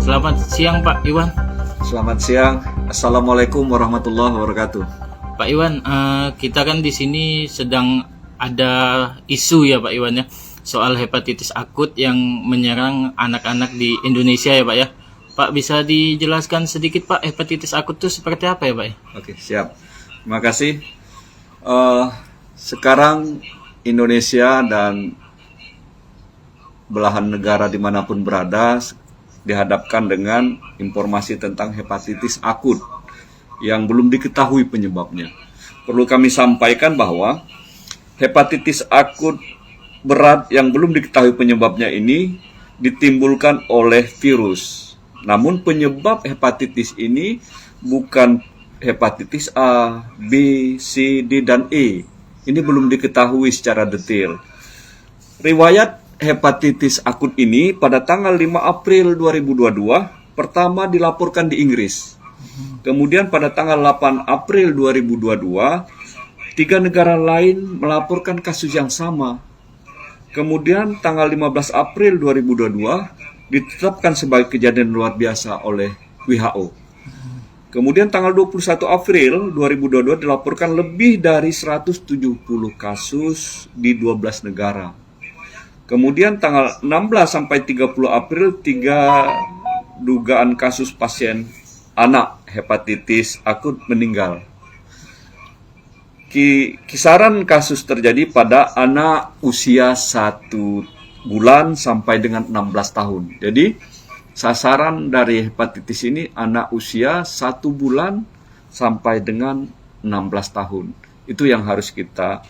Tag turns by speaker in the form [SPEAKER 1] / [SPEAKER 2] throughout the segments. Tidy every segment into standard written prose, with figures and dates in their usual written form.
[SPEAKER 1] Selamat siang Pak Iwan.
[SPEAKER 2] Selamat siang. Assalamualaikum warahmatullahi wabarakatuh.
[SPEAKER 1] Pak Iwan, kita kan di sini sedang ada isu ya Pak Iwan ya, soal hepatitis akut yang menyerang anak-anak di Indonesia ya Pak ya. Pak, bisa dijelaskan sedikit Pak, hepatitis akut itu seperti apa ya Pak?
[SPEAKER 2] Oke, siap. Terima kasih. Sekarang Indonesia dan belahan negara dimanapun berada dihadapkan dengan informasi tentang hepatitis akut yang belum diketahui penyebabnya. Perlu kami sampaikan bahwa hepatitis akut berat yang belum diketahui penyebabnya ini ditimbulkan oleh virus. Namun penyebab hepatitis ini bukan hepatitis A, B, C, D, dan E. Ini belum diketahui secara detail. Riwayat hepatitis akut ini pada tanggal 5 April 2022 pertama dilaporkan di Inggris. Kemudian pada tanggal 8 April 2022, 3 negara lain melaporkan kasus yang sama. Kemudian tanggal 15 April 2022 ditetapkan sebagai kejadian luar biasa oleh WHO. Kemudian tanggal 21 April 2022 dilaporkan lebih dari 170 kasus di 12 negara. Kemudian tanggal 16 sampai 30 April 3 dugaan kasus pasien anak hepatitis akut meninggal. Kisaran kasus terjadi pada anak usia 1 bulan sampai dengan 16 tahun. Jadi sasaran dari hepatitis ini anak usia 1 bulan sampai dengan 16 tahun. Itu yang harus kita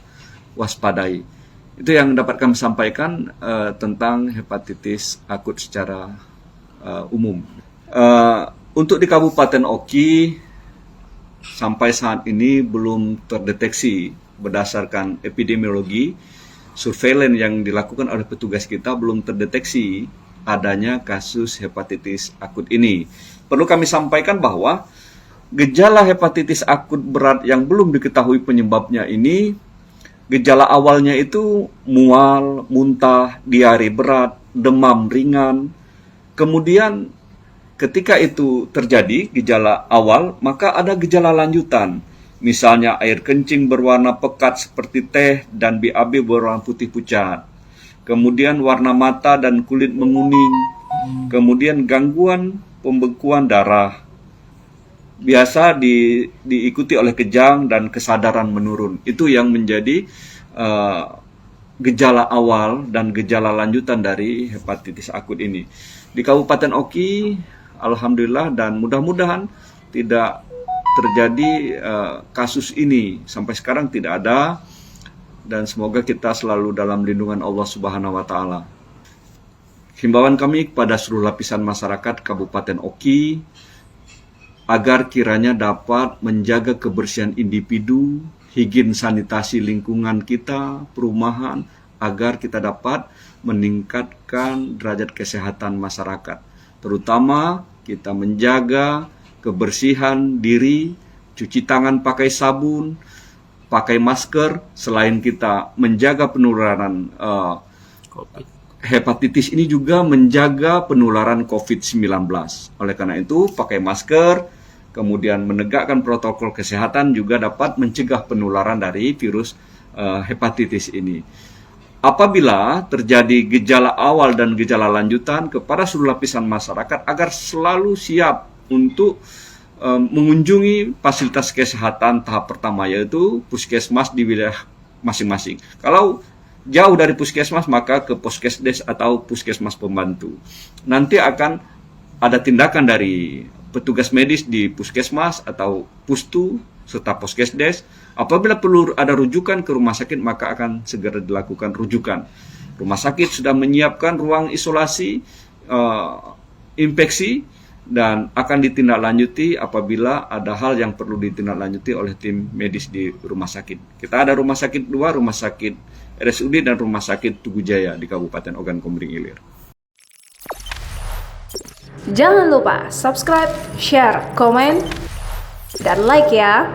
[SPEAKER 2] waspadai. Itu yang dapat kami sampaikan tentang hepatitis akut secara umum. Untuk di Kabupaten Oki, sampai saat ini belum terdeteksi berdasarkan epidemiologi, surveillance yang dilakukan oleh petugas kita belum terdeteksi adanya kasus hepatitis akut ini. Perlu kami sampaikan bahwa gejala hepatitis akut berat yang belum diketahui penyebabnya ini, gejala awalnya itu mual, muntah, diare berat, demam ringan. Kemudian ketika itu terjadi gejala awal, maka ada gejala lanjutan. Misalnya air kencing berwarna pekat seperti teh dan BAB berwarna putih pucat. Kemudian warna mata dan kulit menguning. Kemudian gangguan pembekuan darah. Biasa diikuti oleh kejang dan kesadaran menurun. Itu yang menjadi gejala awal dan gejala lanjutan dari hepatitis akut ini. Di Kabupaten Oki, alhamdulillah dan mudah-mudahan tidak terjadi kasus ini. Sampai sekarang tidak ada, dan semoga kita selalu dalam lindungan Allah Subhanahu wa Ta'ala. Himbauan kami kepada seluruh lapisan masyarakat Kabupaten Oki agar kiranya dapat menjaga kebersihan individu, higien sanitasi lingkungan kita, perumahan, agar kita dapat meningkatkan derajat kesehatan masyarakat. Terutama kita menjaga kebersihan diri, cuci tangan pakai sabun, pakai masker, selain kita menjaga penularan hepatitis ini juga menjaga penularan COVID-19. Oleh karena itu, pakai masker, kemudian menegakkan protokol kesehatan juga dapat mencegah penularan dari virus hepatitis ini. Apabila terjadi gejala awal dan gejala lanjutan, kepada seluruh lapisan masyarakat agar selalu siap untuk mengunjungi fasilitas kesehatan tahap pertama, yaitu puskesmas di wilayah masing-masing. Kalau jauh dari puskesmas, maka ke puskesdes atau puskesmas pembantu. Nanti akan ada tindakan dari petugas medis di puskesmas atau pustu serta puskesdes. Apabila perlu ada rujukan ke rumah sakit, maka akan segera dilakukan rujukan. Rumah sakit sudah menyiapkan ruang isolasi infeksi dan akan ditindaklanjuti apabila ada hal yang perlu ditindaklanjuti oleh tim medis di rumah sakit. Kita ada rumah sakit 2, rumah sakit RSUD dan rumah sakit Tugu Jaya di Kabupaten Ogan Komering Ilir.
[SPEAKER 3] Jangan lupa subscribe, share, komen, dan like ya.